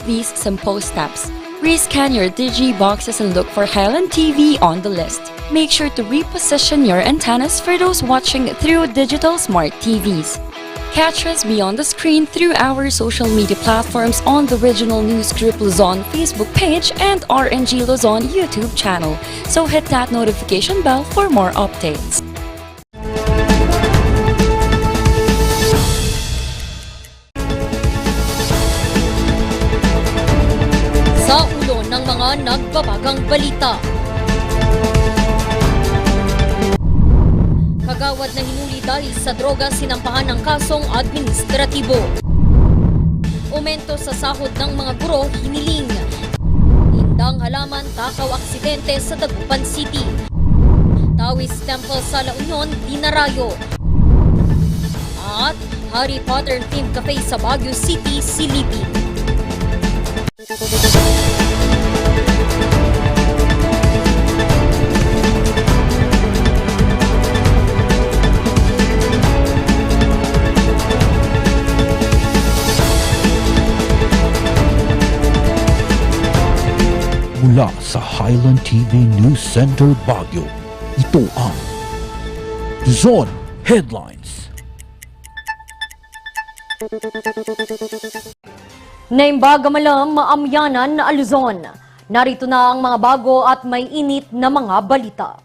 these simple steps. Rescan your Digi boxes and look for Highland TV on the list. Make sure to reposition your antennas for those watching through digital smart TVs. Catch us beyond the screen through our social media platforms on the Regional News Group Luzon Facebook page and RNG Luzon YouTube channel. So hit that notification bell for more updates. Sa ulo ng mga nagbabagang balita. Kagawad na hinuli dahil sa droga sinampahan ng kasong administratibo. Aumento sa sahod ng mga guro hiniling. Hindang halaman takaw aksidente sa Dagupan City. Taoist Temple sa La Union dinarayo. At Harry Potter themed cafe sa Baguio City silipin. Mula sa Highland TV News Center Baguio, ito ang Luzon Headlines. Naimbaga malam maamyanan na Luzon. Narito na ang mga bago at may init na mga balita.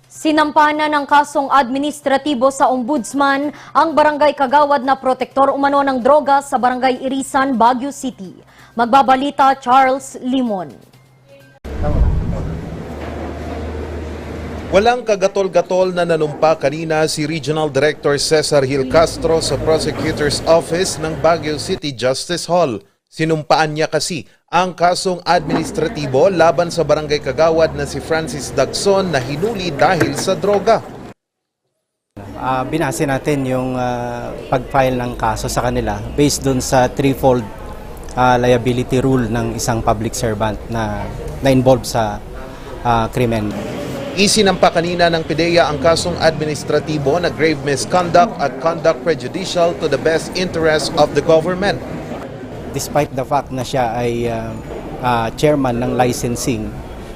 Sinampahan ng kasong administratibo sa Ombudsman ang barangay kagawad na protektor umano ng droga sa barangay Irisan, Baguio City. Magbabalita Charles Limon. Walang kagatol-gatol na nanumpa kanina si Regional Director Cesar Gil Castro sa Prosecutor's Office ng Baguio City Justice Hall. Sinumpaan niya kasi ang kasong administratibo laban sa barangay kagawad na si Francis Dagson na hinuli dahil sa droga. Binase natin yung pag-file ng kaso sa kanila based dun sa threefold liability rule ng isang public servant na involved sa krimen. Isinampa kanina ng PIDEA ang kasong administratibo na grave misconduct at conduct prejudicial to the best interest of the government. Despite the fact na siya ay chairman ng licensing,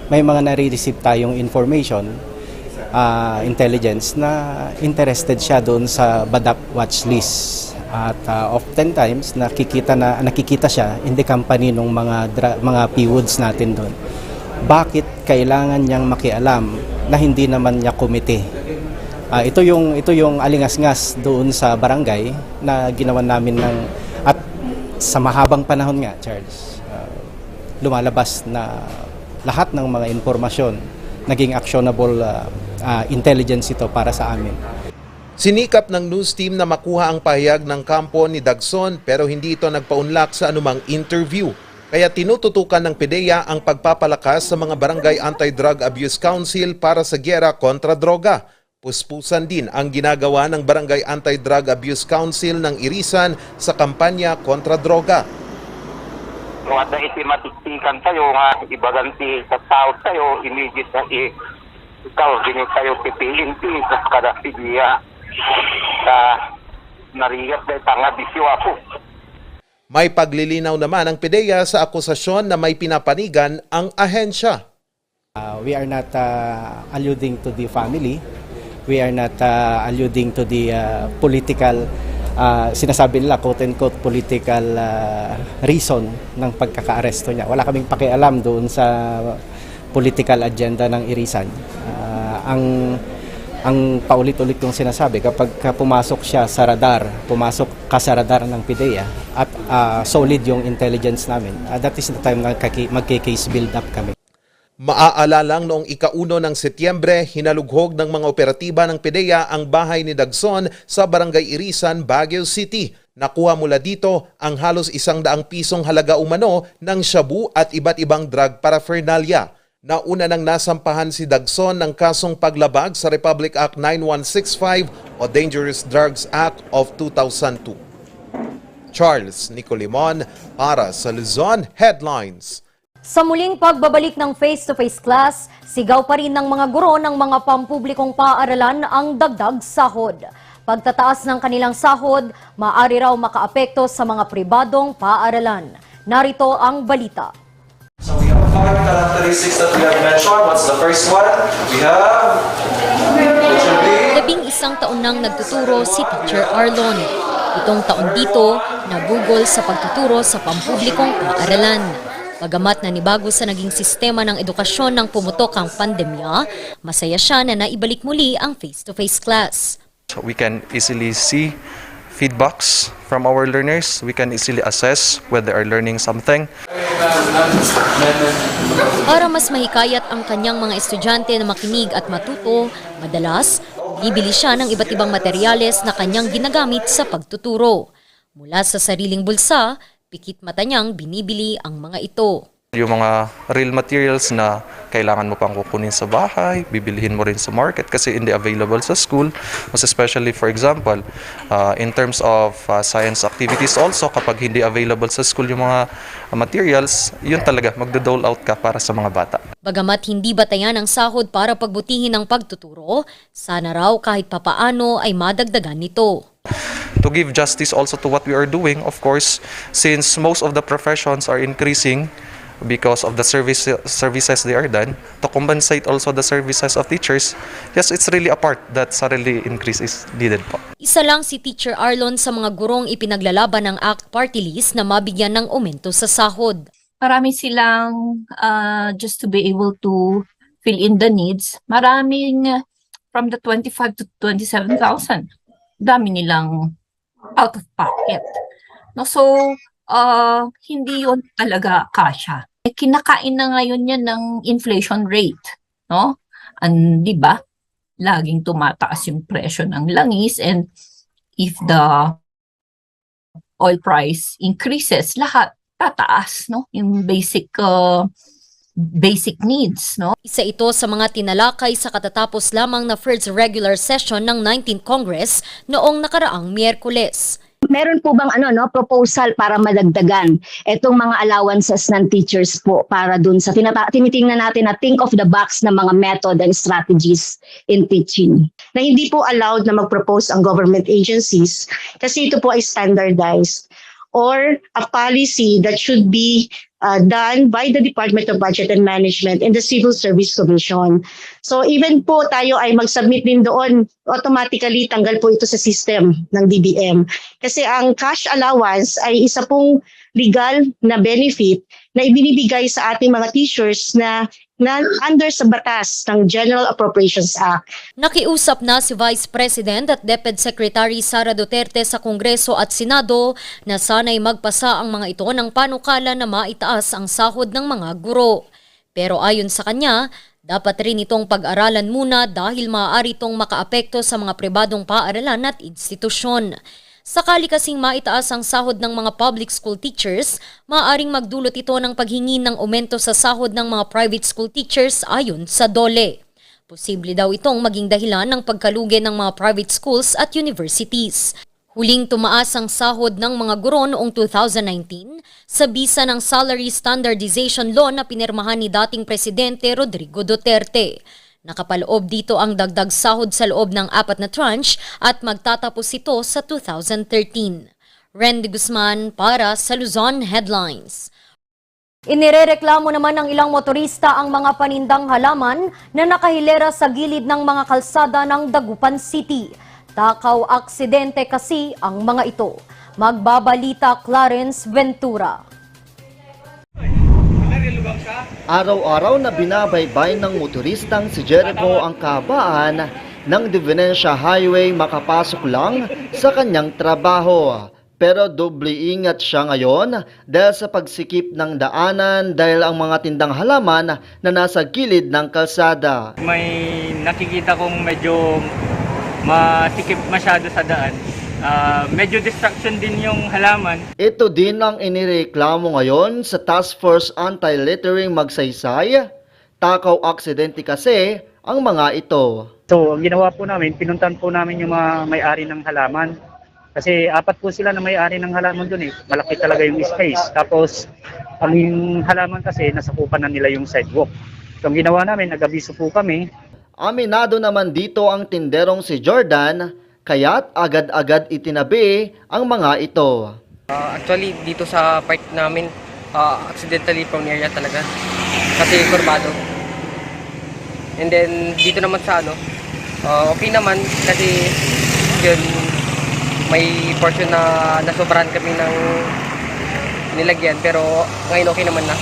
may mga nare-receive tayong information, intelligence na interested siya doon sa BADAP watch list. At oftentimes nakikita siya in the company ng mga PWOODs natin doon. Bakit kailangan niyang makialam na hindi naman niya komite? Ito yung alingas-ngas doon sa barangay na ginawa namin at sa mahabang panahon nga, Charles, lumalabas na lahat ng mga impormasyon naging actionable intelligence ito para sa amin. Sinikap ng news team na makuha ang pahayag ng kampo ni Dagson pero hindi ito nagpaunlak sa anumang interview. Kaya tinututukan ng PIDEA ang pagpapalakas sa mga Barangay Anti-Drug Abuse Council para sa gyera kontra droga. Puspusan din ang ginagawa ng Barangay Anti-Drug Abuse Council ng Irisan sa kampanya kontra droga. Kung ada itimatiktikan tayo nga ibaganti sa tao tayo, immediate na ikaw, ganyan tayo pipilin sa kada PIDEA. Nariyat na tanga bisyo ako. May paglilinaw naman ang PIDEA sa akusasyon na may pinapanigan ang ahensya. We are not alluding to the family. We are not alluding to the political, sinasabi nila quote-unquote political reason ng pagkakaaresto niya. Wala kaming pakialam doon sa political agenda ng Irisan. Ang paulit-ulit kong sinasabi, kapag pumasok siya sa radar, pumasok ka sa radar ng PIDEA at solid yung intelligence namin, that is the time na magke-case build up kami. Maaalalang noong ika-1 ng Setyembre, hinalughog ng mga operatiba ng PIDEA ang bahay ni Dagson sa Barangay Irisan, Baguio City. Nakuha mula dito ang halos 100 pisong halaga umano ng shabu at iba't ibang drug paraphernalia. Nauna nang nasampahan si Dagson ng kasong paglabag sa Republic Act 9165 o Dangerous Drugs Act of 2002. Charles Nicolimon para sa Luzon Headlines. Sa muling pagbabalik ng face-to-face class, sigaw pa rin ng mga guro ng mga pampublikong paaralan ang dagdag sahod. Pagtataas ng kanilang sahod, maaari raw makaapekto sa mga pribadong paaralan. Narito ang balita. So we have 5 characteristics that we have mentioned. What's the first one? We have... It should be... 11 taon nang nagtuturo si Teacher Arlon. 7 taon dito, nabugol sa pagtuturo sa pampublikong paaralan. Bagamat nanibago sa naging sistema ng edukasyon nang pumutok ang pandemya, masaya siya na naibalik muli ang face-to-face class. So we can easily see feedbacks from our learners. We can easily assess whether they are learning something. Para mas mahikayat ang kanyang mga estudyante na makinig at matuto, madalas, bibili siya ng iba't ibang materyales na kanyang ginagamit sa pagtuturo. Mula sa sariling bulsa, pikit mata niyang binibili ang mga ito. Yung mga real materials na kailangan mo pang kukunin sa bahay, bibilihin mo rin sa market kasi hindi available sa school. Mas especially, for example, in terms of science activities also, kapag hindi available sa school yung mga materials, yun talaga, magdo-dole out ka para sa mga bata. Bagamat hindi batayan ang sahod para pagbutihin ang pagtuturo, sana raw kahit papaano ay madagdagan nito. To give justice also to what we are doing, of course, since most of the professions are increasing, because of the services they are done, to compensate also the services of teachers, yes, it's really a part that salary increase is needed po. Isa lang si Teacher Arlon sa mga gurong ipinaglalaban ng ACT Party List na mabigyan ng aumento sa sahod. Marami silang just to be able to fill in the needs. Maraming from the 25 to 27,000. Dami nilang out of pocket. No, so hindi yun talaga kasya. Kinakain na ngayon yan ng inflation rate, no? Di ba? Laging tumataas yung presyo ng langis, and if the oil price increases, lahat tataas, no? Yung basic needs, no? Isa ito sa mga tinalakay sa katatapos lamang na first regular session ng 19th Congress noong nakaraang Miyerkules. Meron po bang proposal para madagdagan itong mga allowances ng teachers po para dun sa tinitingnan natin na think of the box na mga method and strategies in teaching. Na hindi po allowed na mag-propose ang government agencies kasi ito po ay standardized or a policy that should be done by the Department of Budget and Management and the Civil Service Commission. So even po tayo ay mag-submit din doon, automatically tanggal po ito sa system ng DBM. Kasi ang cash allowance ay isa pong legal na benefit na ibinibigay sa ating mga teachers na under sa batas ng General Appropriations Act. Nakiusap na si Vice President at DepEd Secretary Sara Duterte sa Kongreso at Senado na sana'y magpasa ang mga ito ng panukala na maitaas ang sahod ng mga guro. Pero ayon sa kanya, dapat rin itong pag-aralan muna dahil maaari itong makaapekto sa mga pribadong paaralan at institusyon. Sakali kasing maitaas ang sahod ng mga public school teachers, maaaring magdulot ito ng paghingi ng aumento sa sahod ng mga private school teachers ayon sa DOLE. Posible daw itong maging dahilan ng pagkalugi ng mga private schools at universities. Huling tumaas ang sahod ng mga guro noong 2019 sa bisa ng Salary Standardization Law na pinirmahan ni dating Presidente Rodrigo Duterte. Nakapaloob dito ang dagdag sahod sa loob ng 4 na tranche at magtatapos ito sa 2013. Randy Guzman para sa Luzon Headlines. Inirereklamo naman ng ilang motorista ang mga panindang halaman na nakahilera sa gilid ng mga kalsada ng Dagupan City. Takaw aksidente kasi ang mga ito. Magbabalita Clarence Ventura. Araw-araw na binabaybay ng motoristang si Jericho ang kahabaan ng Divinencia Highway makapasok lang sa kanyang trabaho. Pero doble ingat siya ngayon dahil sa pagsikip ng daanan dahil ang mga tindang halaman na nasa gilid ng kalsada. May nakikita kong medyo masikip masyado sa daan. Medyo distraction din yung halaman. Ito din ang inireklamo ngayon sa Task Force Anti-Littering Magsaysay. Takaw aksidente kasi ang mga ito. So, ang ginawa po namin, pinuntan po namin yung mga may-ari ng halaman. Kasi 4 po sila na may-ari ng halaman dun eh. Malaki talaga yung space. Tapos, ang halaman kasi, nasakupan na nila yung sidewalk. So, ang ginawa namin, nag-abiso po kami. Aminado naman dito ang tinderong si Jordan kaya't agad-agad itinabi ang mga ito. Actually, dito sa park namin, accidentally prone area talaga. Kasi kurbado. And then, dito naman sa okay naman kasi yun, may portion na nasobrahan kami ng nilagyan. Pero ngayon okay naman na.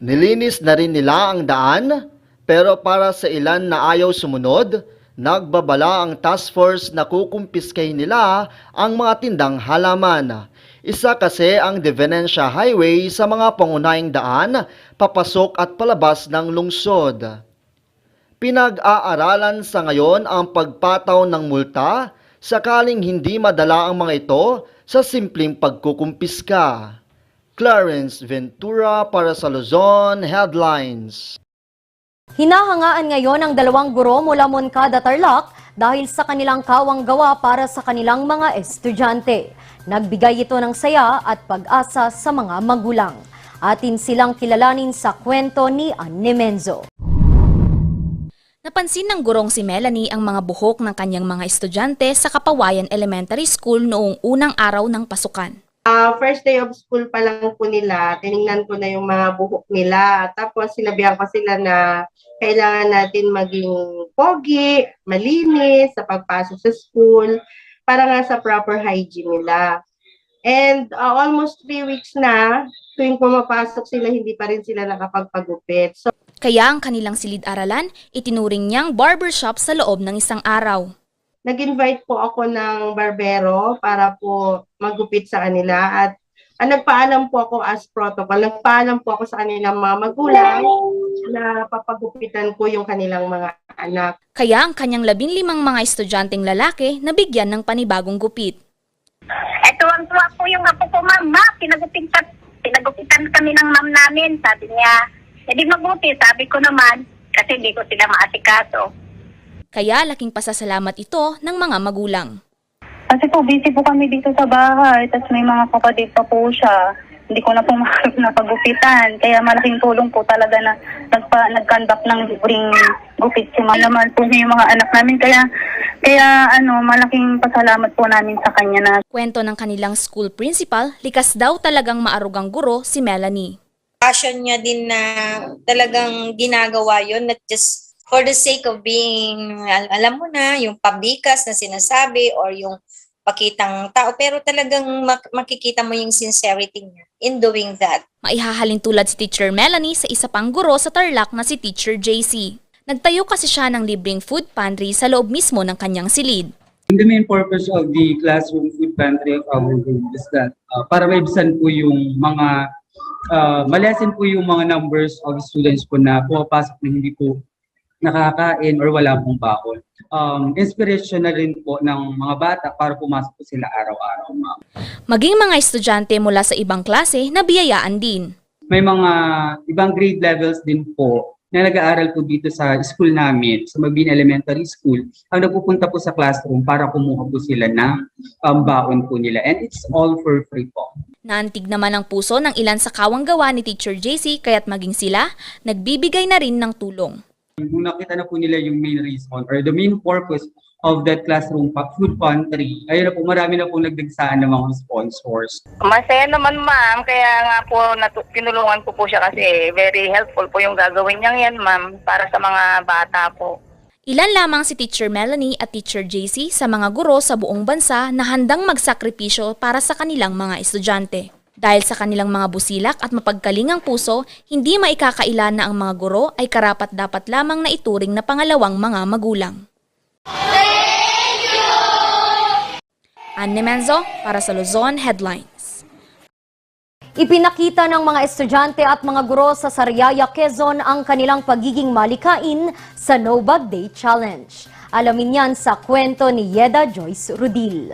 Nilinis na rin nila ang daan, pero para sa ilan na ayaw sumunod, nagbabala ang task force na kukumpiskahin nila ang mga tindang halaman. Isa kasi ang De Venecia Highway sa mga pangunahing daan, papasok at palabas ng lungsod. Pinag-aaralan sa ngayon ang pagpataw ng multa sakaling hindi madala ang mga ito sa simpleng pagkukumpiska. Clarence Ventura para sa Luzon Headlines. Hinahangaan ngayon ang 2 guro mula Moncada, Tarlac dahil sa kanilang kawang gawa para sa kanilang mga estudyante. Nagbigay ito ng saya at pag-asa sa mga magulang. Atin silang kilalanin sa kwento ni Anne Menzo. Napansin ng gurong si Melanie ang mga buhok ng kanyang mga estudyante sa Kapawayan Elementary School noong unang araw ng pasukan. First day of school pa lang po nila, tinignan ko na yung mga buhok nila. Tapos sinabihan ko sila na kailangan natin maging pogi, malinis sa pagpasok sa school para nga sa proper hygiene nila. And almost 3 weeks na, tuwing pumapasok sila, hindi pa rin sila nakapagpagupit. So, kaya ang kanilang silid-aralan, itinuring niyang barbershop sa loob ng isang araw. Nag-invite po ako ng barbero para po magupit sa kanila at nagpaalam po ako as protocol. Nagpaalam po ako sa kanilang mga magulang na papagupitan ko yung kanilang mga anak. Kaya ang kanyang 15 mga estudyanteng lalaki nabigyan ng panibagong gupit. Tuwang-tuwa po yung apo ko, ma'am. Pinagupitan kami ng ma'am namin. Sabi niya, hindi mabuti. Sabi ko naman, kasi hindi ko sila maasikaso. Kaya laking pasasalamat ito ng mga magulang. Kasi po, busy po kami dito sa bahay, tapos may mga kapatid pa po siya. Hindi ko na po napagupitan. Kaya malaking tulong po talaga na nag-conduct ng libreng gupit si Malaman po yung mga anak namin. Kaya malaking pasalamat po namin sa kanya na. Kwento ng kanilang school principal, likas daw talagang maarugang guro si Melanie. Passion niya din na talagang ginagawa yun, not just for the sake of being, alam mo na, yung pabikas na sinasabi or yung pakitang tao, pero talagang makikita mo yung sincerity niya in doing that. Maihahalin tulad si Teacher Melanie sa isa pang guro sa Tarlac na si Teacher JC. Nagtayo kasi siya ng libreng food pantry sa loob mismo ng kanyang silid. The main purpose of the classroom food pantry of our group is that para maibisan po yung mga, malesen po yung mga numbers of students po na pumapasok na hindi po nakakain or wala pong bakon. Inspiration na rin po ng mga bata para pumasok po sila araw-araw. Maging mga estudyante mula sa ibang klase na biyayaan din. May mga ibang grade levels din po na nag-aaral po dito sa school namin, sa Mabini Elementary School, ang nagpupunta po sa classroom para kumuha po sila ng baon po nila. And it's all for free po. Naantig naman ang puso ng ilan sa kawang gawa ni Teacher JC kaya't maging sila, nagbibigay na rin ng tulong. Nung nakita na po nila yung main reason or the main purpose of that classroom food pantry, ayun na po, marami na po nagdagsaan ng mga sponsors. Masaya naman, ma'am. Kaya nga po, tinulungan ko po siya kasi very helpful po yung gagawin niyang yan, ma'am, para sa mga bata po. Ilan lamang si Teacher Melanie at Teacher JC sa mga guro sa buong bansa na handang magsakripisyo para sa kanilang mga estudyante. Dahil sa kanilang mga busilak at mapagkalingang puso, hindi maikakaila na ang mga guro ay karapat-dapat lamang na ituring na pangalawang mga magulang. Thank you! Anne Menzo para sa Luzon Headlines. Ipinakita ng mga estudyante at mga guro sa Sariaya, Quezon ang kanilang pagiging malikain sa No Bag Day Challenge. Alamin yan sa kwento ni Yeda Joyce Rudil.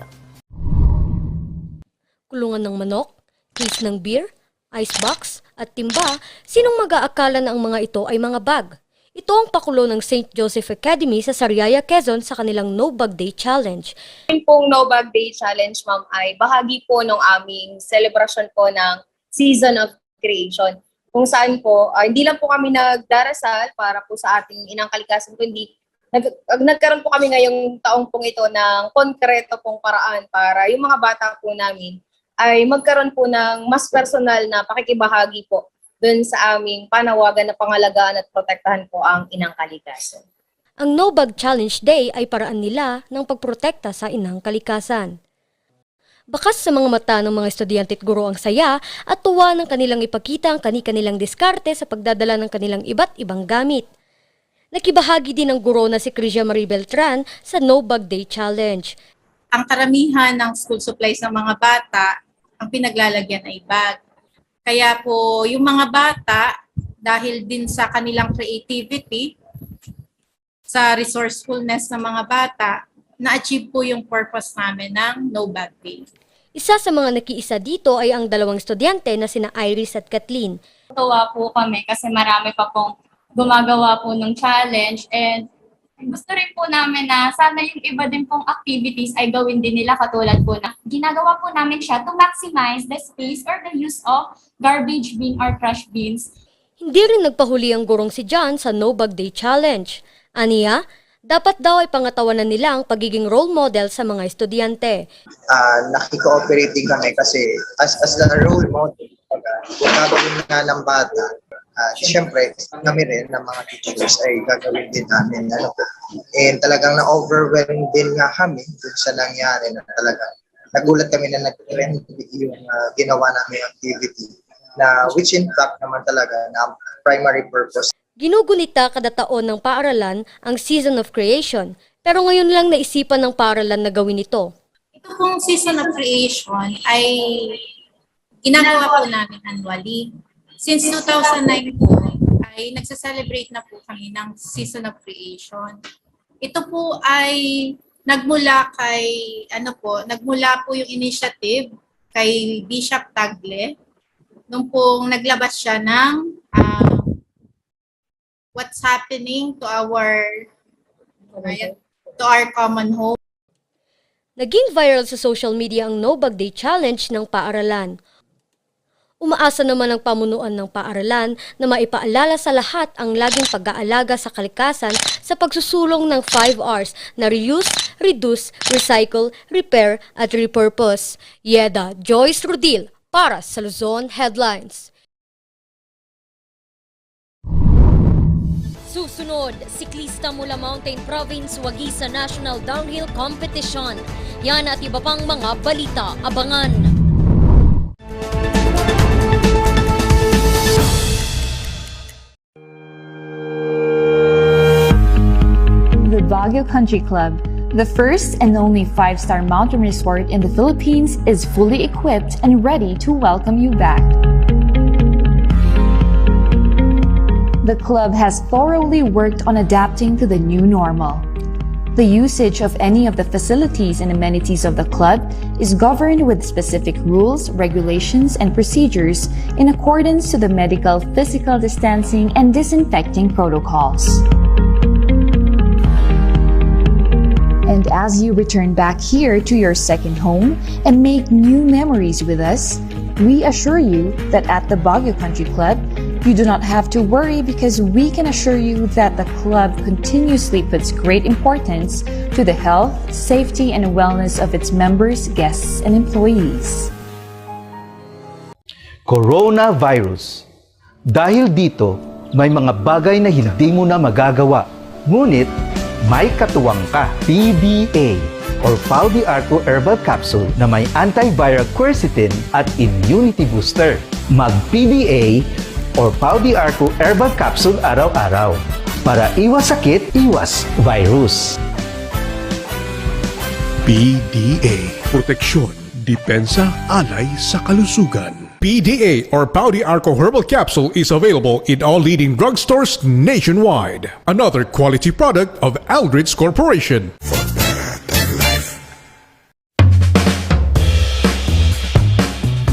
Kulungan ng manok, case ng beer, icebox at timba, sinong mag-aakala na ang mga ito ay mga bag? Ito ang pakulo ng St. Joseph Academy sa Sariaya, Quezon sa kanilang No Bag Day Challenge. Yung pong No Bag Day Challenge, ma'am, ay bahagi po ng aming celebration po ng Season of Creation. Kung saan po, hindi lang po kami nagdarasal para po sa ating inang kalikasan, kundi nagkaroon po kami ngayong taong pong ito ng konkreto pong paraan para yung mga bata po namin ay magkaroon po ng mas personal na pakikibahagi po dun sa aming panawagan na pangalagaan at protektahan po ang inang kalikasan. Ang No Bag Challenge Day ay paraan nila ng pagprotekta sa inang kalikasan. Bakas sa mga mata ng mga estudyante at guro ang saya at tuwa ng kanilang ipakita ang kani-kanilang diskarte sa pagdadala ng kanilang iba't ibang gamit. Nakibahagi din ang guro na si Crisia Marie Beltran sa No Bag Day Challenge. Ang karamihan ng school supplies ng mga bata, ang pinaglalagyan ay bag. Kaya po yung mga bata, dahil din sa kanilang creativity, sa resourcefulness ng mga bata, na-achieve po yung purpose namin ng No Bag Day. Isa sa mga nakiisa dito ay ang dalawang estudyante na sina Iris at Kathleen. Tuwa po kami kasi marami pa pong gumagawa po ng challenge and gusto rin po namin na sana yung iba din pong activities ay gawin din nila katulad po na ginagawa po namin siya to maximize the space or the use of garbage bin or trash bins. Hindi rin nagpahuli ang gurong si John sa No Bag Day Challenge. Aniya, dapat daw ay pangatawanan nila ang pagiging role model sa mga estudyante. Nakiko-operating kami kasi as the role model, kung gagawin nga ng bata, siyempre kami rin ng mga teachers ay gagawin din namin. And talagang na-overwhelm din nga kami dun sa nangyari na talaga. Nagulat kami na nag-trend yung ginawa namin activity na which in fact naman talaga na primary purpose. Ginugunita kada taon ng paaralan ang Season of Creation, pero ngayon lang naisipan ng paaralan na gawin ito. Ito pong Season of Creation ay ginagawa po namin annually. Since 2009 po ay nagsa-celebrate na po kami ng Season of Creation. Ito po ay nagmula po yung initiative kay Bishop Tagle nung pong naglabas siya ng what's happening to our common home. Naging viral sa social media ang No Bag Day Challenge ng paaralan. Umaasa naman ang pamunuan ng paaralan na maipaalala sa lahat ang laging pag-aalaga sa kalikasan sa pagsusulong ng 5 R's na reuse, reduce, recycle, repair at repurpose. Yeda Joyce Rodil para sa Luzon Headlines. Susunod, siklista mula Mountain Province wagi sa National Downhill Competition. Yan at iba pang mga balita. Abangan! The Baguio Country Club, the first and only 5-star mountain resort in the Philippines, is fully equipped and ready to welcome you back. The club has thoroughly worked on adapting to the new normal. The usage of any of the facilities and amenities of the club is governed with specific rules, regulations, and procedures in accordance to the medical, physical distancing, and disinfecting protocols. And as you return back here to your second home and make new memories with us, we assure you that at the Baguio Country Club, you do not have to worry because we can assure you that the club continuously puts great importance to the health, safety, and wellness of its members, guests, and employees. Coronavirus. Dahil dito, may mga bagay na hindi mo na magagawa. Ngunit, may katuwang ka. PBA or Pau de Arco Herbal Capsule na may antiviral quercetin at immunity booster. Mag-PBA or Pau de Arco Herbal Capsule araw-araw para iwas sakit, iwas virus. PDA. Proteksyon, depensa, alay sa kalusugan. PDA or Pau de Arco Herbal Capsule is available in all leading drugstores nationwide. Another quality product of Aldrich Corporation.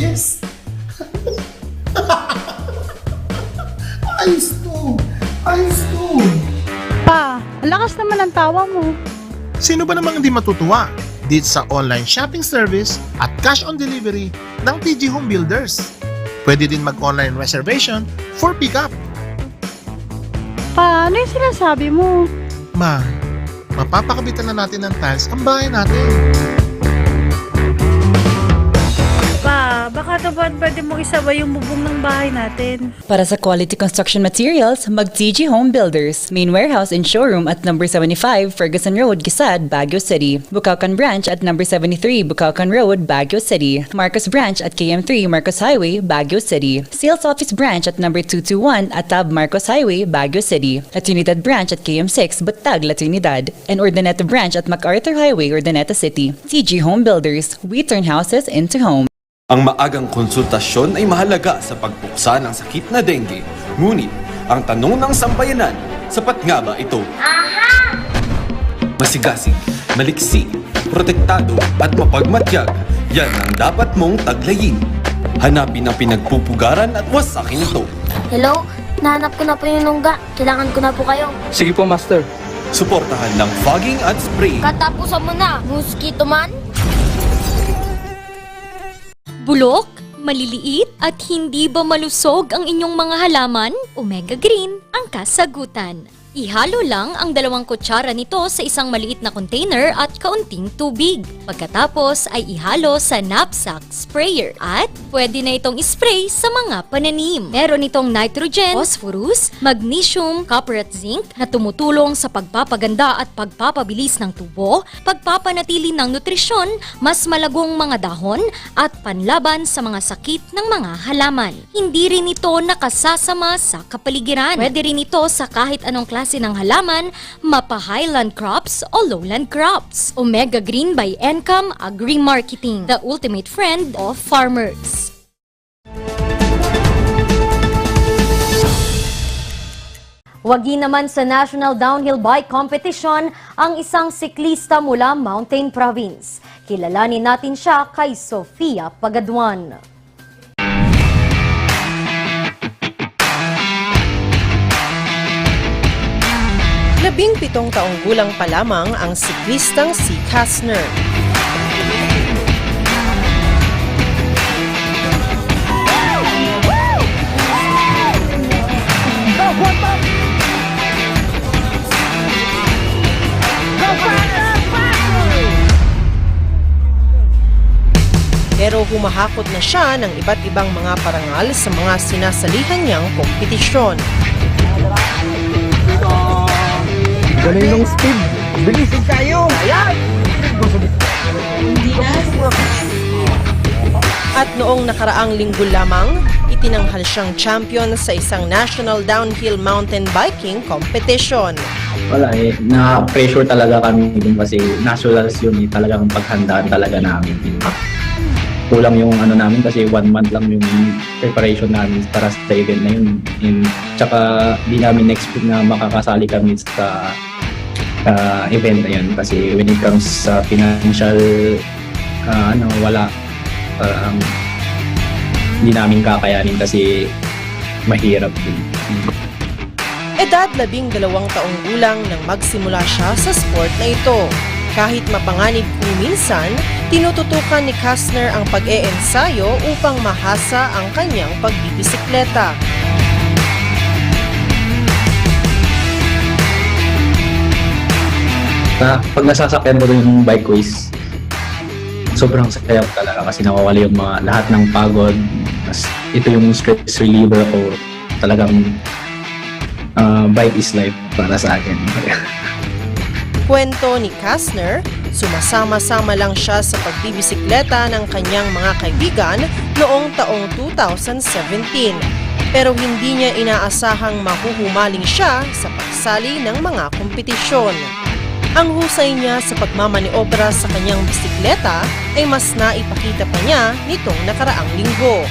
Yes! Ayos to! Ayos to! Pa, ang lakas naman ang tawa mo. Sino ba namang hindi matutuwa dito sa online shopping service at cash on delivery ng TG Home Builders? Pwede din mag-online reservation for pickup. Pa, ano yung sinasabi mo? Ma, mapapakabitan na natin ng tiles ang bahay natin. Pa, baka naman pwede mong isabay yung bubong ng bahay natin. Para sa quality construction materials, mag-TG Home Builders. Main warehouse and showroom at number 75 Ferguson Road, Gisad, Baguio City. Bucaucan Branch at number 73 Bucaucan Road, Baguio City. Marcos Branch at KM3 Marcos Highway, Baguio City. Sales Office Branch at number 221 Atab Marcos Highway, Baguio City. La Trinidad Branch at KM6 Batag, La Trinidad. And Urdaneta Branch at MacArthur Highway, Urdaneta City. TG Home Builders. We turn houses into homes. Ang maagang konsultasyon ay mahalaga sa pagpuksa ng sakit na dengue. Ngunit, ang tanong ng sambayanan, sapat nga ba ito? Masigasig, maliksi, protektado at mapagmatyag, yan ang dapat mong taglayin. Hanapin ang pinagpupugaran at wasakin ito. Hello? Nahanap ko na po yung nungga. Kailangan ko na po kayo. Sige po, Master. Suportahan ng fogging at spraying. Katapusan mo na, mosquito man. Bulok, maliliit at hindi ba malusog ang inyong mga halaman? Omega Green ang kasagutan. Ihalo lang ang 2 kutsara nito sa isang maliit na container at kaunting tubig. Pagkatapos ay ihalo sa knapsack sprayer at pwede na itong spray sa mga pananim. Meron itong nitrogen, phosphorus, magnesium, copper at zinc na tumutulong sa pagpapaganda at pagpapabilis ng tubo, pagpapanatili ng nutrisyon, mas malagong mga dahon at panlaban sa mga sakit ng mga halaman. Hindi rin ito nakasasama sa kapaligiran. Pwede rin ito sa kahit anong klase ng halaman, mapa-highland crops o lowland crops. Omega Green by Encom Agri-Marketing, the ultimate friend of farmers. Wagi naman sa National Downhill Bike Competition ang isang siklista mula Mountain Province. Kilalanin natin siya kay Sofia Pagaduan. 17 taong gulang pa lamang ang siklistang si Kastner. Pero humahakot na siya ng iba't ibang mga parangal sa mga sinasalihan niyang kompetisyon. Galing ng speed. Bilisin kayo! Ayan! At noong nakaraang linggo lamang, itinanghal siyang champion sa isang national downhill mountain biking competition. Wala na-pressure talaga kami dun kasi nationals yun talagang paghandaan talaga namin. Kulang yung namin kasi 1 month lang yung preparation namin para sa event na yun. Tsaka di namin expect na makakasali kami sa event na yun kasi when it comes sa financial wala hindi namin kakayanin kasi mahirap din. Edad 12 taong gulang nang magsimula siya sa sport na ito. Kahit mapanganib kung minsan, tinututukan ni Kastner ang pag-e-ensayo upang mahasa ang kanyang pagbibisikleta. Pag nasasakyan mo yung bike race, sobrang sayap talaga kasi nawawala yung mga lahat ng pagod. Ito yung stress reliever ko. Talagang bike is life para sa akin. Kwento ni Kastner, sumasama-sama lang siya sa pagbibisikleta ng kanyang mga kaibigan noong taong 2017. Pero hindi niya inaasahang mahuhumaling siya sa pagsali ng mga kompetisyon. Ang husay niya sa pagmamaniobra sa kanyang bisikleta ay mas naipakita pa niya nitong nakaraang linggo.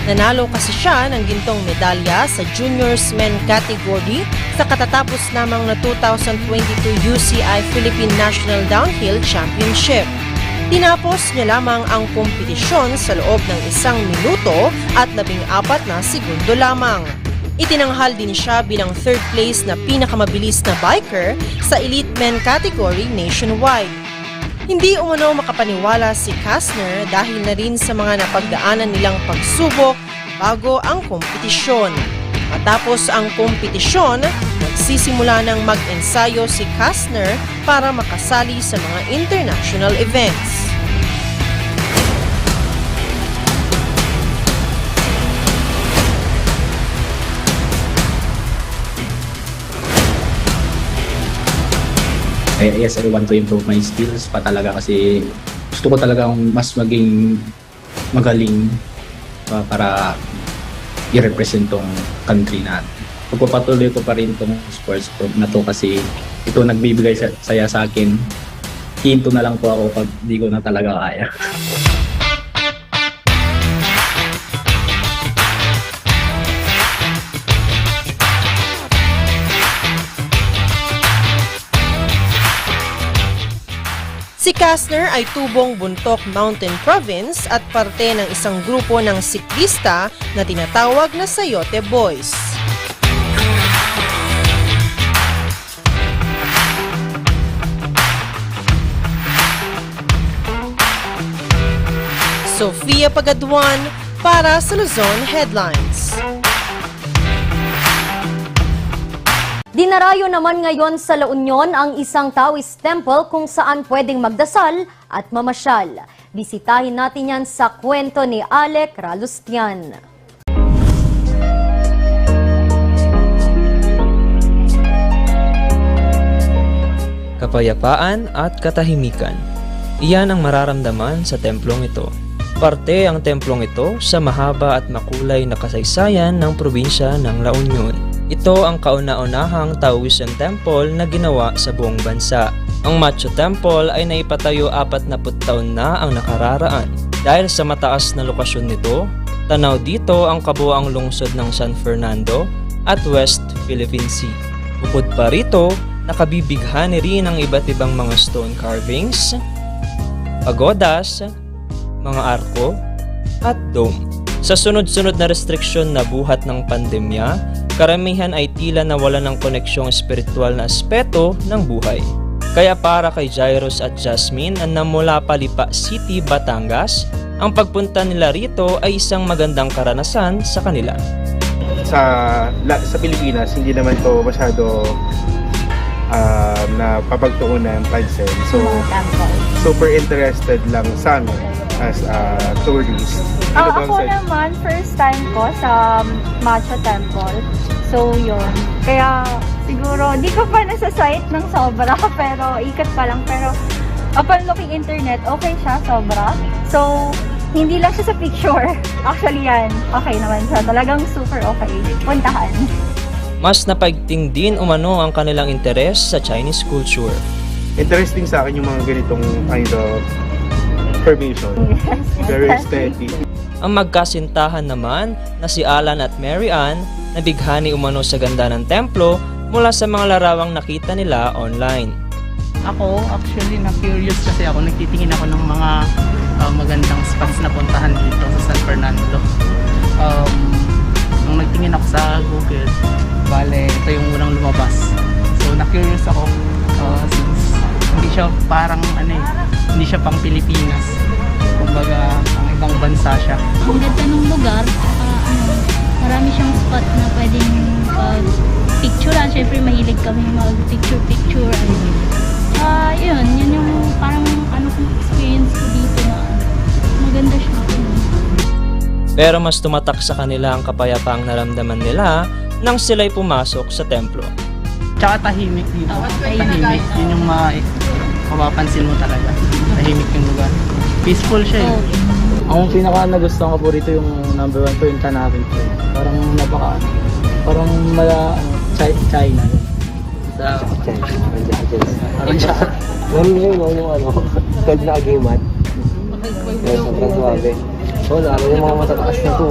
Nanalo kasi siya ng gintong medalya sa Juniors Men category sa katatapos namang na 2022 UCI Philippine National Downhill Championship. Tinapos niya lamang ang kompetisyon sa loob ng 1 minuto at 14 na segundo lamang. Itinanghal din siya bilang 3rd place na pinakamabilis na biker sa Elite Men category nationwide. Hindi umano makapaniwala si Kastner dahil na rin sa mga napagdaanan nilang pagsubok bago ang kompetisyon. Matapos ang kompetisyon, nagsisimula ng mag-ensayo si Kastner para makasali sa mga international events. Yes, I want to improve my skills pa talaga kasi gusto ko talagang mas maging magaling para i-represent tong country natin. Pagpapatuloy ko pa rin tong sports na to kasi ito nagbibigay saya sa akin. Hinto na lang po ako pag di ko na talaga kaya. Si Kastner ay tubong Buntok Mountain Province at parte ng isang grupo ng siklista na tinatawag na Sayote Boys. Sofia Pagaduan para sa Luzon Headlines. Dinarayo naman ngayon sa La Union ang isang Taoist temple kung saan pwedeng magdasal at mamasyal. Bisitahin natin yan sa kwento ni Alec Ralustian. Kapayapaan at katahimikan. Iyan ang mararamdaman sa templong ito. Parte ang templong ito sa mahaba at makulay na kasaysayan ng probinsya ng La Union. Ito ang kauna-unahang Taoism temple na ginawa sa buong bansa. Ang Macho Temple ay naipatayo 40 taon na ang nakararaan. Dahil sa mataas na lokasyon nito, tanaw dito ang kabuuang lungsod ng San Fernando at West Philippine Sea. Bukod pa rito, nakabibighani rin ang iba't ibang mga stone carvings, pagodas, mga arko, at dome. Sa sunod-sunod na restriksyon na buhat ng pandemya, karamihan ay tila nawala ng koneksyong espiritual na aspeto ng buhay. Kaya para kay Jairus at Jasmine na mula Palipa City, Batangas, ang pagpunta nila rito ay isang magandang karanasan sa kanila. Sa Pilipinas, hindi naman to masyado na papagtuunan pansin. So, super interested lang sa amin as a tourist. Ako naman, first time ko sa Macho Temple. So, yun. Kaya, siguro, di ko pa nasa site ng sobra, pero ikot pa lang. Pero, upon looking internet, okay siya, sobra. So, hindi lang siya sa picture. Actually yan, okay naman siya. Talagang super okay. Puntahan. Mas napaigting din umano ang kanilang interes sa Chinese culture. Interesting sa akin yung mga ganitong kind of formation. Yes, very aesthetic. Ang magkasintahan naman na si Alan at Mary Ann nabighani umano sa ganda ng templo mula sa mga larawang nakita nila online. Ako, actually, na-curious kasi ako. Nagtitingin ako ng mga magandang spots na puntahan dito sa San Fernando. Nung nagtingin ako sa Google, bale, ito yung unang lumabas. So, na-curious ako since hindi siya parang hindi siya pang Pilipinas. Kumbaga, ang ibang bansa siya. Ang ganda ng lugar, marami siyang spot na pwedeng picturean. Siyempre, mahilig kami mag-picture-picture. Yun yung parang experience ko dito na maganda siya. Pero mas tumatak sa kanila ang kapayapaang naramdaman nila nang sila'y pumasok sa templo. Tsaka tahimik dito. Tahimik. Yun yung mapapansin mo talaga. Tahimik yung lugar. Peaceful siya eh. Ang pinaka nagustuhan ko po rito yung number 1 po yung tanawin po. Parang China. Sa China. Parang siya. Gold na agimat. Sobrang suwabe. So, lalo yung mga matataas na to.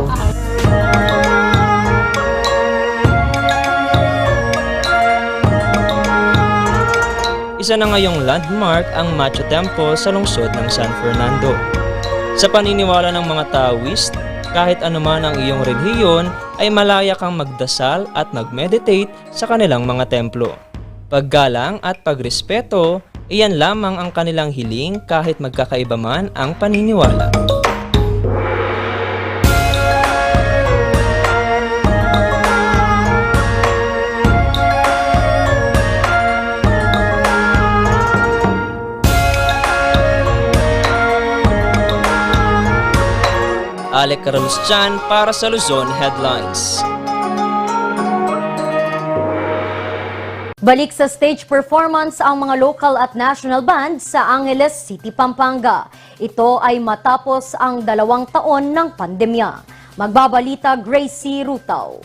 Isa na ngayong landmark ang Macho Temple sa lungsod ng San Fernando. Sa paniniwala ng mga Taoist, kahit anuman ang iyong relihiyon ay malaya kang magdasal at mag-meditate sa kanilang mga templo. Paggalang at pagrespeto, iyan lamang ang kanilang hiling kahit magkakaiba man ang paniniwala. Alec Caralustian para sa Luzon Headlines. Balik sa stage performance ang mga local at national band sa Angeles City, Pampanga. Ito ay matapos ang 2 taon ng pandemya. Magbabalita Gracie Rutaw.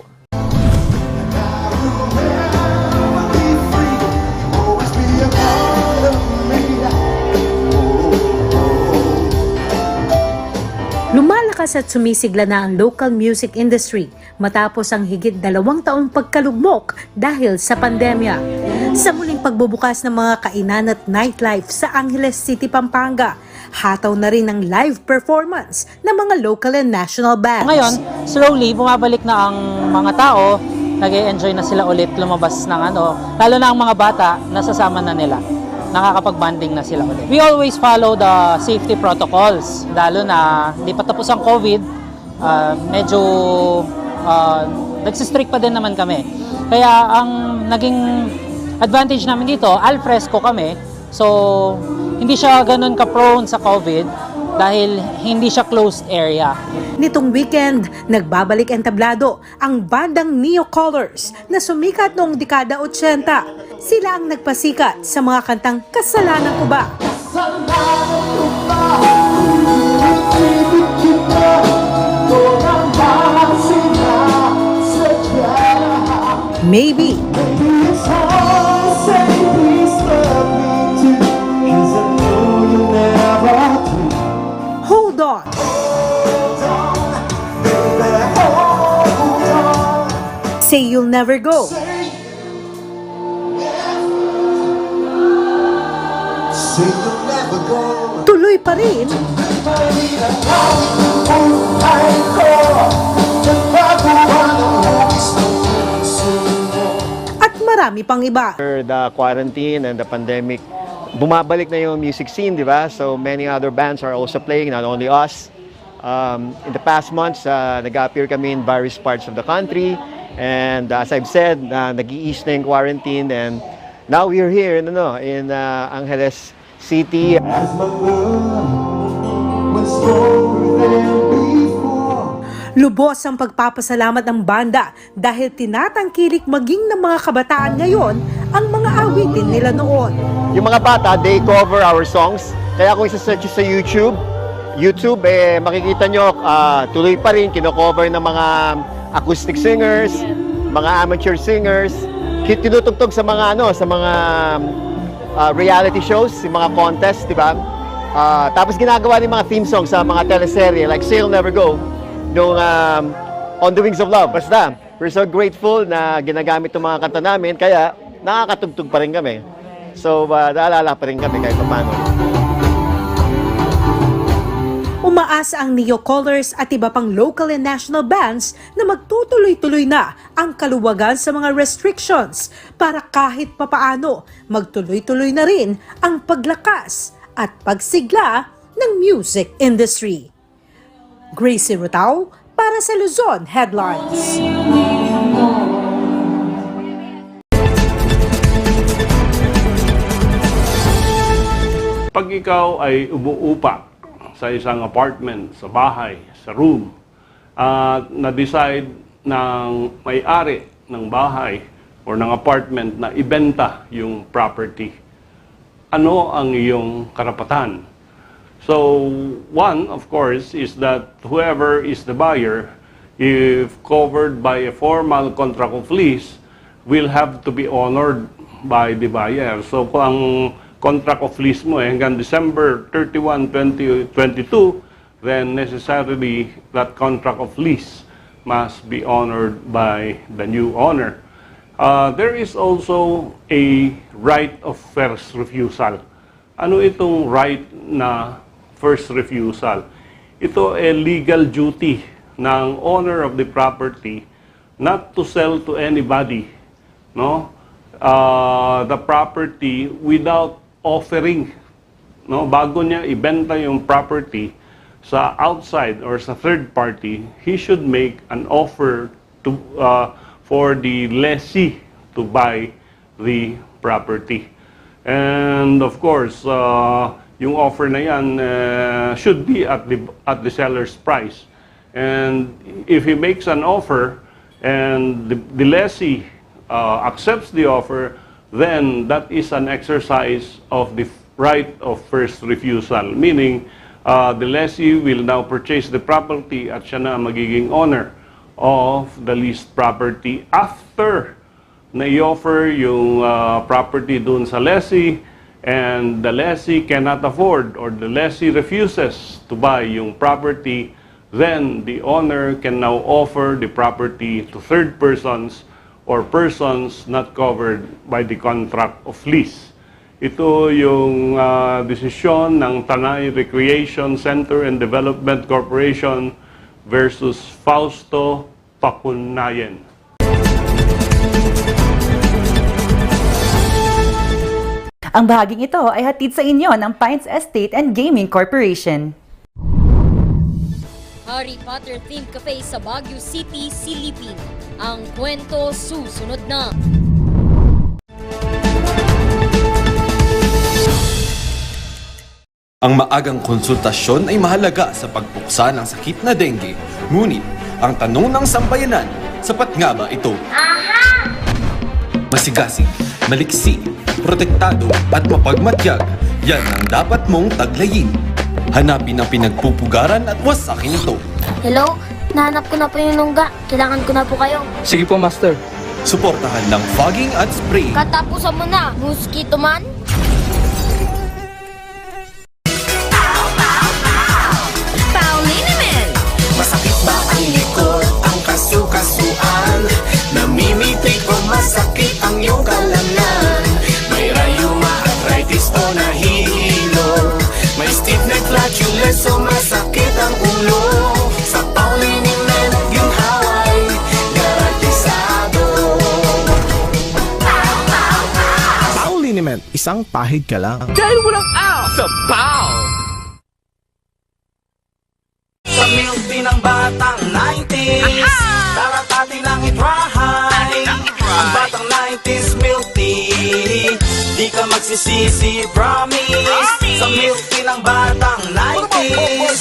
Lumalakas at sumisigla na ang local music industry matapos ang higit 2 taong pagkalugmok dahil sa pandemya. Sa muling pagbubukas ng mga kainan at nightlife sa Angeles City, Pampanga, hataw na rin ang live performance ng mga local and national bands. Ngayon, slowly bumabalik na ang mga tao, nag-e-enjoy na sila ulit lumabas ng lalo na ang mga bata, nasasama na nila. Nakakapag-banding na sila ulit. We always follow the safety protocols, lalo na hindi pa tapos ang COVID, medyo nagsistrict pa din naman kami. Kaya ang naging advantage namin dito, al fresco kami, so hindi siya ganun ka-prone sa COVID dahil hindi siya closed area. Nitong weekend, nagbabalik entablado ang bandang Neo Colors na sumikat noong dekada 80. Sila ang nagpasikat sa mga kantang Kasalanan Ko Ba? Maybe. Hold on. Say You'll Never Go. Tuloy pa rin. At marami pang iba. The quarantine and the pandemic, bumabalik na yung music scene, di ba? So many other bands are also playing, not only us. In the past months, nag-appear kami in various parts of the country. And as I've said, nag-i-ease na yung quarantine. And now we're here in Angeles City. Lubos ang pagpapasalamat ng banda dahil tinatangkilik maging ng mga kabataan ngayon ang mga awitin nila noon. Yung mga bata, they cover our songs. Kaya kung isa-search sa YouTube, makikita nyo tuloy pa rin kino-cover ng mga acoustic singers, mga amateur singers, tinutugtog sa mga reality shows, yung mga contest, di ba? Tapos ginagawa ng mga theme songs sa mga teleserye like Say You'll Never Go, nung On the Wings of Love. Basta, we're so grateful na ginagamit itong mga kanta namin, kaya nakakatugtog pa rin kami. So, naalala pa rin kami kahit paano. Umaasa ang Neo Colors at iba pang local and national bands na magtutuloy-tuloy na ang kaluwagan sa mga restrictions para kahit papaano magtuloy-tuloy na rin ang paglakas at pagsigla ng music industry. Gracie Rutaw para sa Luzon Headlines. Pag ikaw ay umuupa sa isang apartment, sa bahay, sa room, at na-decide ng may-ari ng bahay or ng apartment na ibenta yung property, ano ang iyong karapatan? So, one, of course, is that whoever is the buyer, if covered by a formal contract of lease, will have to be honored by the buyer. So, kung ang contract of lease mo hanggang December 31, 2022, then necessarily that contract of lease must be honored by the new owner. There is also a right of first refusal. Ano itong right na first refusal? Ito ay legal duty ng owner of the property not to sell to anybody, no? The property without offering, no, bago niya ibenta yung property sa outside or sa third party, he should make an offer to for the lessee to buy the property. And of course, yung offer na yan should be at the seller's price. And if he makes an offer and the lessee accepts the offer, then that is an exercise of the right of first refusal. Meaning, the lessee will now purchase the property at siya na magiging owner of the leased property after na i-offer yung property dun sa lessee and the lessee cannot afford or the lessee refuses to buy yung property, then the owner can now offer the property to third persons or persons not covered by the contract of lease. Ito yung desisyon ng Tanay Recreation Center and Development Corporation versus Fausto Pacunayan. Ang bahaging ito ay hatid sa inyo ng Pines Estate and Gaming Corporation. Harry Potter themed cafe sa Baguio City, silipin. Ang kwento susunod na. Ang maagang konsultasyon ay mahalaga sa pagpuksa ng sakit na dengue. Ngunit, ang tanong ng sambayanan, sapat nga ba ito? Masigasig, maliksi, protektado at mapagmatyag, yan ang dapat mong taglayin. Hanapin ang pinagpupugaran at wasakin ito. Hello? Nahanap ko na po yung nungga. Kailangan ko na po kayo. Sige po, Master. Suportahan ng fogging at spray. Katapusan mo na, mosquito man. Masakit ba ang likod, ang kasu-kasuan? Namimitig o masakit ang iyong kalamnan? May rayuma, arthritis o nahihilo? May stiff neck, flatulence o masakit ang ulo? Sa Pauliniment, ginhaway, garantisado. Pauliniment, isang pahid ka lang. Dahil walang out sa Pau! Sa milk tea ng batang 90s, dapat atin lang i-try. Ang batang 90s milk tea, di ka magsisisi, promise. Sa milk tea ng batang 90s.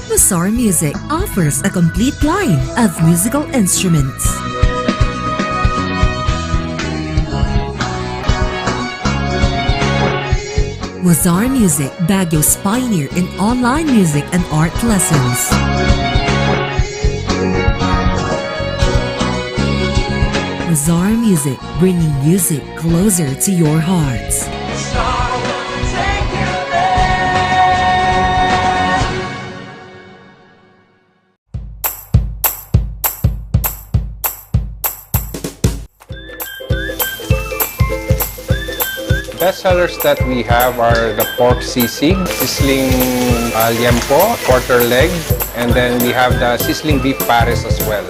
Mazar Music offers a complete line of musical instruments. Mazar Music, Baguio's pioneer in online music and art lessons. Mazar Music, bringing music closer to your hearts. Best sellers that we have are the pork sisig, sizzling liempo, quarter leg, and then we have the sizzling beef pares as well.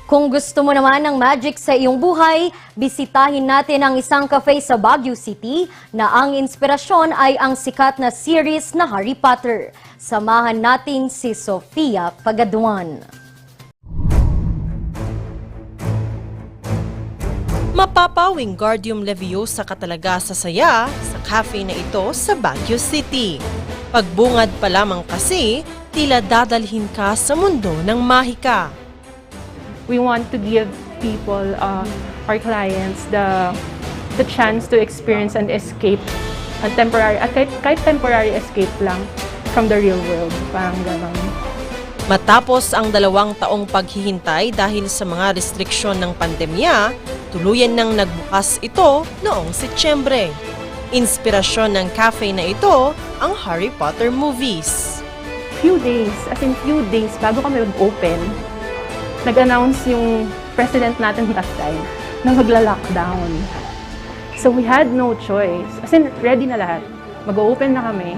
Kung gusto mo naman ng magic sa iyong buhay, bisitahin natin ang isang cafe sa Baguio City na ang inspirasyon ay ang sikat na series na Harry Potter. Samahan natin si Sofia Pagaduan. Mapapawing Wingardium Leviosa ka talaga sa saya sa cafe na ito sa Baguio City. Pagbungad pa lamang kasi, tila dadalhin ka sa mundo ng mahika. We want to give people, our clients, the the chance to experience and escape a temporary, kahit temporary escape lang from the real world. Parang gano'n. Matapos ang 2 taong paghihintay dahil sa mga restriksyon ng pandemya, tuluyan nang nagbukas ito noong Setyembre. Inspirasyon ng cafe na ito ang Harry Potter movies. Few days bago kami mag-open, nag-announce yung president natin that time na magla-lockdown. So we had no choice. As in, ready na lahat. Mag-open na kami,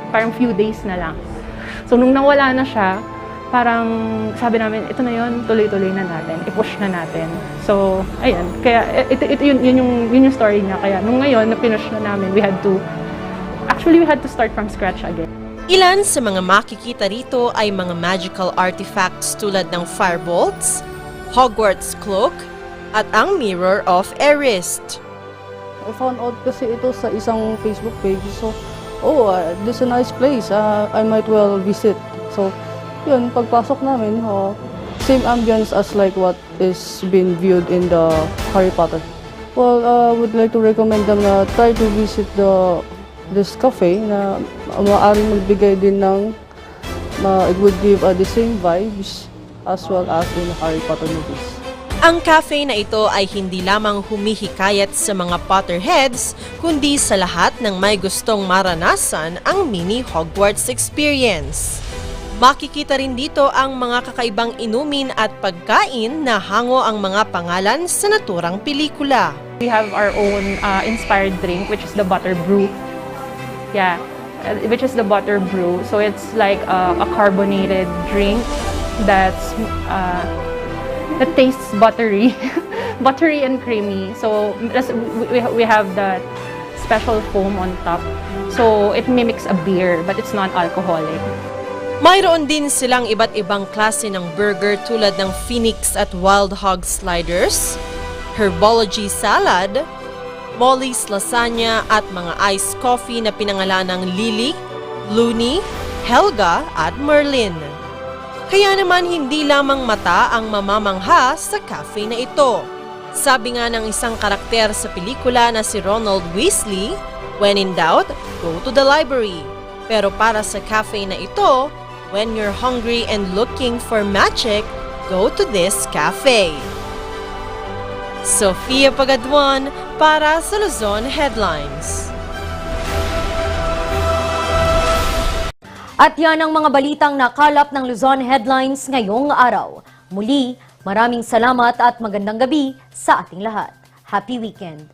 parang few days na lang. So nung nawala na siya, parang sabi namin, ito na yun, tuloy-tuloy na natin, i-push na natin. So, ayun, kaya yun yung story niya. Kaya nung ngayon, na-pinush na namin, we had to start from scratch again. Ilan sa mga makikita rito ay mga magical artifacts tulad ng firebolts, Hogwarts cloak, at ang Mirror of Erised. I found out kasi ito sa isang Facebook page. So, this is a nice place. I might well visit. So, yun, pagpasok namin, same ambience as like what is being viewed in the Harry Potter. Well, I would like to recommend them na try to visit this cafe na maaaring magbigay din ng, it would give the same vibes as well as in Harry Potter movies. Ang cafe na ito ay hindi lamang humihikayat sa mga Potterheads, kundi sa lahat ng may gustong maranasan ang mini Hogwarts experience. Makikita rin dito ang mga kakaibang inumin at pagkain na hango ang mga pangalan sa naturang pelikula. We have our own inspired drink, which is the butter brew. Yeah, which is the butter brew. So it's like a carbonated drink that tastes buttery, buttery and creamy. So we have that special foam on top. So it mimics a beer, but it's not alcoholic. Mayroon din silang iba't ibang klase ng burger tulad ng Phoenix at Wild Hog Sliders, Herbology Salad, Molly's Lasagna at mga iced coffee na pinangalan ng Lily, Looney, Helga at Merlin. Kaya naman hindi lamang mata ang mamamangha sa cafe na ito. Sabi nga ng isang karakter sa pelikula na si Ronald Weasley, when in doubt, go to the library. Pero para sa cafe na ito, when you're hungry and looking for magic, go to this cafe. Sofia Pagaduan para sa Luzon Headlines. At yan ang mga balitang nakalap ng Luzon Headlines ngayong araw. Muli, maraming salamat at magandang gabi sa ating lahat. Happy weekend!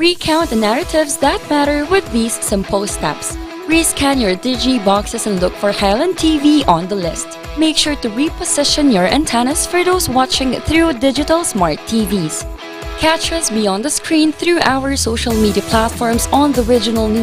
Recount the narratives that matter with these simple steps. Rescan your Digi boxes and look for Highland TV on the list. Make sure to reposition your antennas for those watching through digital smart TVs. Catch us beyond the screen through our social media platforms on the Regional News